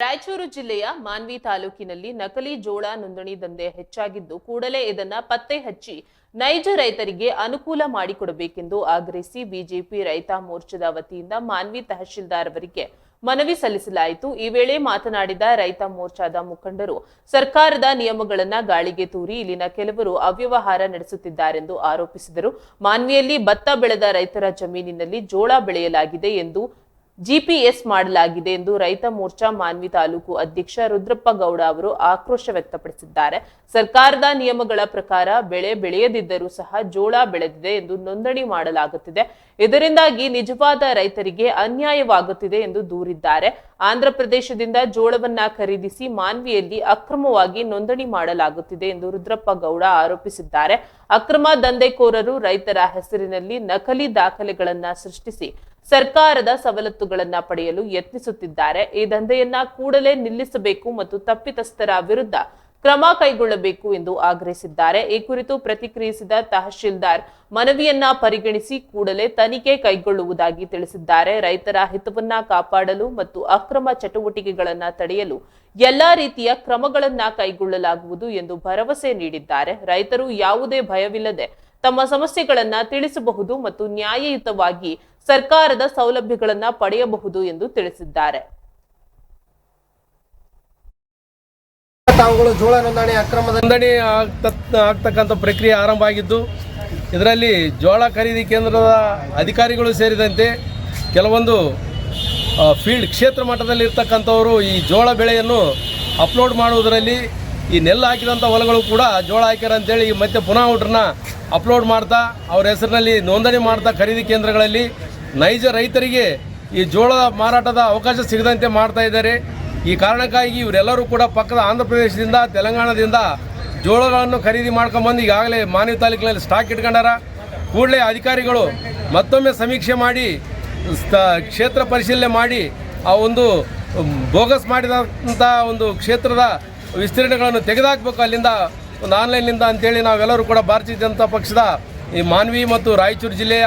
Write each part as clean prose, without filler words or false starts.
ರಾಯಚೂರು ಜಿಲ್ಲೆಯ ಮಾನ್ವಿ ತಾಲೂಕಿನಲ್ಲಿ ನಕಲಿ ಜೋಳ ನೋಂದಣಿ ದಂಧೆ ಹೆಚ್ಚಾಗಿದ್ದು ಕೂಡಲೇ ಇದನ್ನ ಪತ್ತೆ ಹಚ್ಚಿ ನೈಜ ರೈತರಿಗೆ ಅನುಕೂಲ ಮಾಡಿಕೊಡಬೇಕೆಂದು ಆಗ್ರಹಿಸಿ ಬಿಜೆಪಿ ರೈತ ಮೋರ್ಚಾದ ವತಿಯಿಂದ ಮಾನ್ವಿ ತಹಶೀಲ್ದಾರ್ ಅವರಿಗೆ ಮನವಿ ಸಲ್ಲಿಸಲಾಯಿತು। ಈ ವೇಳೆ ಮಾತನಾಡಿದ ರೈತ ಮೋರ್ಚಾದ ಮುಖಂಡರು ಸರ್ಕಾರದ ನಿಯಮಗಳನ್ನು ಗಾಳಿಗೆ ತೂರಿ ಇಲ್ಲಿನ ಕೆಲವರು ಅವ್ಯವಹಾರ ನಡೆಸುತ್ತಿದ್ದಾರೆಂದು ಆರೋಪಿಸಿದರು। ಮಾನ್ವಿಯಲ್ಲಿ ಭತ್ತ ಬೆಳೆದ ರೈತರ ಜಮೀನಿನಲ್ಲಿ ಜೋಳ ಬೆಳೆಯಲಾಗಿದೆ ಎಂದು ಜಿಪಿಎಸ್ ಮಾಡಲಾಗಿದೆ ಎಂದು ರೈತ ಮೋರ್ಚಾ ಮಾನ್ವಿ ತಾಲೂಕು ಅಧ್ಯಕ್ಷ ರುದ್ರಪ್ಪ ಗೌಡ ಅವರು ಆಕ್ರೋಶ ವ್ಯಕ್ತಪಡಿಸಿದ್ದಾರೆ। ಸರ್ಕಾರದ ನಿಯಮಗಳ ಪ್ರಕಾರ ಬೆಳೆ ಬೆಳೆಯದಿದ್ದರೂ ಸಹ ಜೋಳ ಬೆಳೆದಿದೆ ಎಂದು ನೋಂದಣಿ ಮಾಡಲಾಗುತ್ತಿದೆ, ಇದರಿಂದಾಗಿ ನಿಜವಾದ ರೈತರಿಗೆ ಅನ್ಯಾಯವಾಗುತ್ತಿದೆ ಎಂದು ದೂರಿದ್ದಾರೆ। ಆಂಧ್ರ ಪ್ರದೇಶದಿಂದ ಜೋಳವನ್ನ ಖರೀದಿಸಿ ಮಾನ್ವಿಯಲ್ಲಿ ಅಕ್ರಮವಾಗಿ ನೋಂದಣಿ ಮಾಡಲಾಗುತ್ತಿದೆ ಎಂದು ರುದ್ರಪ್ಪ ಗೌಡ ಆರೋಪಿಸಿದ್ದಾರೆ। ಅಕ್ರಮ ದಂಧೆಕೋರರು ರೈತರ ಹೆಸರಿನಲ್ಲಿ ನಕಲಿ ದಾಖಲೆಗಳನ್ನ ಸೃಷ್ಟಿಸಿ ಸರ್ಕಾರದ ಸವಲತ್ತುಗಳನ್ನ ಪಡೆಯಲು ಯತ್ನಿಸುತ್ತಿದ್ದಾರೆ। ಈ ದಂಧೆಯನ್ನ ಕೂಡಲೇ ನಿಲ್ಲಿಸಬೇಕು ಮತ್ತು ತಪ್ಪಿತಸ್ಥರ ವಿರುದ್ಧ ಕ್ರಮ ಕೈಗೊಳ್ಳಬೇಕು ಎಂದು ಆಗ್ರಹಿಸಿದ್ದಾರೆ। ಈ ಕುರಿತು ಪ್ರತಿಕ್ರಿಯಿಸಿದ ತಹಶೀಲ್ದಾರ್ ಮನವಿಯನ್ನ ಪರಿಗಣಿಸಿ ಕೂಡಲೇ ತನಿಖೆ ಕೈಗೊಳ್ಳುವುದಾಗಿ ತಿಳಿಸಿದ್ದಾರೆ। ರೈತರ ಹಿತವನ್ನ ಕಾಪಾಡಲು ಮತ್ತು ಅಕ್ರಮ ಚಟುವಟಿಕೆಗಳನ್ನ ತಡೆಯಲು ಎಲ್ಲಾ ರೀತಿಯ ಕ್ರಮಗಳನ್ನ ಕೈಗೊಳ್ಳಲಾಗುವುದು ಎಂದು ಭರವಸೆ ನೀಡಿದ್ದಾರೆ। ರೈತರು ಯಾವುದೇ ಭಯವಿಲ್ಲದೆ ತಮ್ಮ ಸಮಸ್ಯೆಗಳನ್ನ ತಿಳಿಸಬಹುದು ಮತ್ತು ನ್ಯಾಯಯುತವಾಗಿ ಸರ್ಕಾರದ ಸೌಲಭ್ಯಗಳನ್ನ ಪಡೆಯಬಹುದು ಎಂದು ತಿಳಿಸಿದ್ದಾರೆ। ತಾವುಗಳು ಜೋಳ ನೋಂದಣಿ ಅಕ್ರಮದ ನೋಂದಣಿ ಆಗ್ತಕ್ಕಂಥ ಪ್ರಕ್ರಿಯೆ ಆರಂಭ ಆಗಿದ್ದು, ಇದರಲ್ಲಿ ಜೋಳ ಖರೀದಿ ಕೇಂದ್ರದ ಅಧಿಕಾರಿಗಳು ಸೇರಿದಂತೆ ಕೆಲವೊಂದು ಫೀಲ್ಡ್ ಕ್ಷೇತ್ರ ಮಟ್ಟದಲ್ಲಿ ಇರ್ತಕ್ಕಂಥವರು ಈ ಜೋಳ ಬೆಳೆಯನ್ನು ಅಪ್ಲೋಡ್ ಮಾಡುವುದರಲ್ಲಿ ಈ ನೆಲ್ಲು ಹಾಕಿದಂಥ ಹೊಲಗಳು ಕೂಡ ಜೋಳ ಹಾಕ್ಯಾರ ಅಂತೇಳಿ ಮತ್ತೆ ಪುನಃ ಔಟ್ರನ್ನ ಅಪ್ಲೋಡ್ ಮಾಡ್ತಾ ಅವ್ರ ಹೆಸರಿನಲ್ಲಿ ನೋಂದಣಿ ಮಾಡ್ತಾ ಖರೀದಿ ಕೇಂದ್ರಗಳಲ್ಲಿ ನೈಜ ರೈತರಿಗೆ ಈ ಜೋಳದ ಮಾರಾಟದ ಅವಕಾಶ ಸಿಗದಂತೆ ಮಾಡ್ತಾ ಇದ್ದಾರೆ। ಈ ಕಾರಣಕ್ಕಾಗಿ ಇವರೆಲ್ಲರೂ ಕೂಡ ಪಕ್ಕದ ಆಂಧ್ರ ಪ್ರದೇಶದಿಂದ ತೆಲಂಗಾಣದಿಂದ ಜೋಳಗಳನ್ನು ಖರೀದಿ ಮಾಡ್ಕೊಂಬಂದು ಈಗಾಗಲೇ ಮಾನ್ವಿ ತಾಲೂಕಿನಲ್ಲಿ ಸ್ಟಾಕ್ ಇಟ್ಕೊಂಡಾರ। ಕೂಡಲೇ ಅಧಿಕಾರಿಗಳು ಮತ್ತೊಮ್ಮೆ ಸಮೀಕ್ಷೆ ಮಾಡಿ ಕ್ಷೇತ್ರ ಪರಿಶೀಲನೆ ಮಾಡಿ ಆ ಒಂದು ಬೋಗಸ್ ಮಾಡಿದಂಥ ಒಂದು ಕ್ಷೇತ್ರದ ವಿಸ್ತೀರ್ಣಗಳನ್ನು ತೆಗೆದುಹಾಕಬೇಕು ಅಲ್ಲಿಂದ ಒಂದು ಆನ್ಲೈನ್ನಿಂದ ಅಂತೇಳಿ ನಾವೆಲ್ಲರೂ ಕೂಡ ಭಾರತೀಯ ಜನತಾ ಪಕ್ಷದ ಈ ಮಾನ್ವಿ ಮತ್ತು ರಾಯಚೂರು ಜಿಲ್ಲೆಯ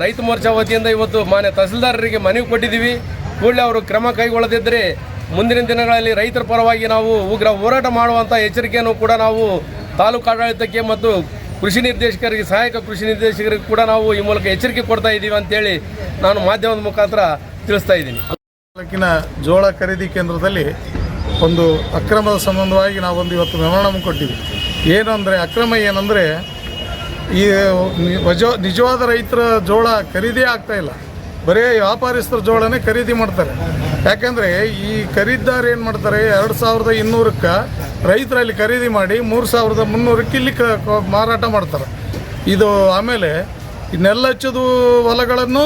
ರೈತ ಮೋರ್ಚಾ ವತಿಯಿಂದ ಇವತ್ತು ಮಾನ್ಯ ತಹಸೀಲ್ದಾರರಿಗೆ ಮನವಿ ಕೊಟ್ಟಿದ್ದೀವಿ। ಕೂಡಲೇ ಅವರು ಕ್ರಮ ಕೈಗೊಳ್ಳದಿದ್ದರೆ ಮುಂದಿನ ದಿನಗಳಲ್ಲಿ ರೈತರ ಪರವಾಗಿ ನಾವು ಉಗ್ರ ಹೋರಾಟ ಮಾಡುವಂಥ ಎಚ್ಚರಿಕೆಯನ್ನು ಕೂಡ ನಾವು ತಾಲೂಕು ಆಡಳಿತಕ್ಕೆ ಮತ್ತು ಕೃಷಿ ನಿರ್ದೇಶಕರಿಗೆ ಸಹಾಯಕ ಕೃಷಿ ನಿರ್ದೇಶಕರಿಗೆ ಕೂಡ ನಾವು ಈ ಮೂಲಕ ಎಚ್ಚರಿಕೆ ಕೊಡ್ತಾ ಇದ್ದೀವಿ ಅಂತೇಳಿ ನಾನು ಮಾಧ್ಯಮದ ಮುಖಾಂತರ ತಿಳಿಸ್ತಾ ಇದ್ದೀನಿ। ತಾಲೂಕಿನ ಜೋಳ ಖರೀದಿ ಕೇಂದ್ರದಲ್ಲಿ ಒಂದು ಅಕ್ರಮದ ಸಂಬಂಧವಾಗಿ ನಾವೊಂದು ಇವತ್ತು ಮೆಮೊರಾಂಡಮ್ ಕೊಟ್ಟಿವಿ। ಏನು ಅಂದರೆ ಅಕ್ರಮ ಏನಂದರೆ ಈ ನಿಜವಾದ ರೈತರ ಜೋಳ ಖರೀದಿ ಆಗ್ತಾಯಿಲ್ಲ, ಬರೀ ವ್ಯಾಪಾರಸ್ಥರ ಜೋಳನೇ ಖರೀದಿ ಮಾಡ್ತಾರೆ। ಯಾಕೆಂದರೆ ಈ ಖರೀದಿದಾರ ಏನು ಮಾಡ್ತಾರೆ, 2200ಕ್ಕೆ ರೈತರಲ್ಲಿ ಖರೀದಿ ಮಾಡಿ 3300ಕ್ಕೆ ಇಲ್ಲಿ ಮಾರಾಟ ಮಾಡ್ತಾರೆ। ಇದು ಆಮೇಲೆ ನೆಲ್ಲು ಹಚ್ಚೋದು ಹೊಲಗಳನ್ನು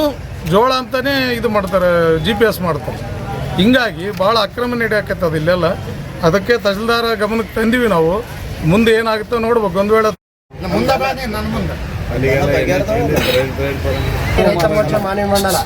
ಜೋಳ ಅಂತಲೇ ಇದು ಮಾಡ್ತಾರೆ, GPS ಮಾಡ್ತಾರೆ। ಹಿಂಗಾಗಿ ಭಾಳ ಅಕ್ರಮ ನಡೆಯಕತ್ತದ ಇಲ್ಲೆಲ್ಲ। ಅದಕ್ಕೆ ತಹಸೀಲ್ದಾರ ಗಮನಕ್ಕೆ ತಂದೀವಿ ನಾವು, ಮುಂದೆ ಏನಾಗುತ್ತೋ ನೋಡ್ಬೇಕು। ಒಂದು ವೇಳೆ ಮುಂದೆ ನನ್ನ ಮುಂದೆ ರೈತ ಮೋರ್ಚಾ ಮಾನ್ವಿ ಮಂಡಲ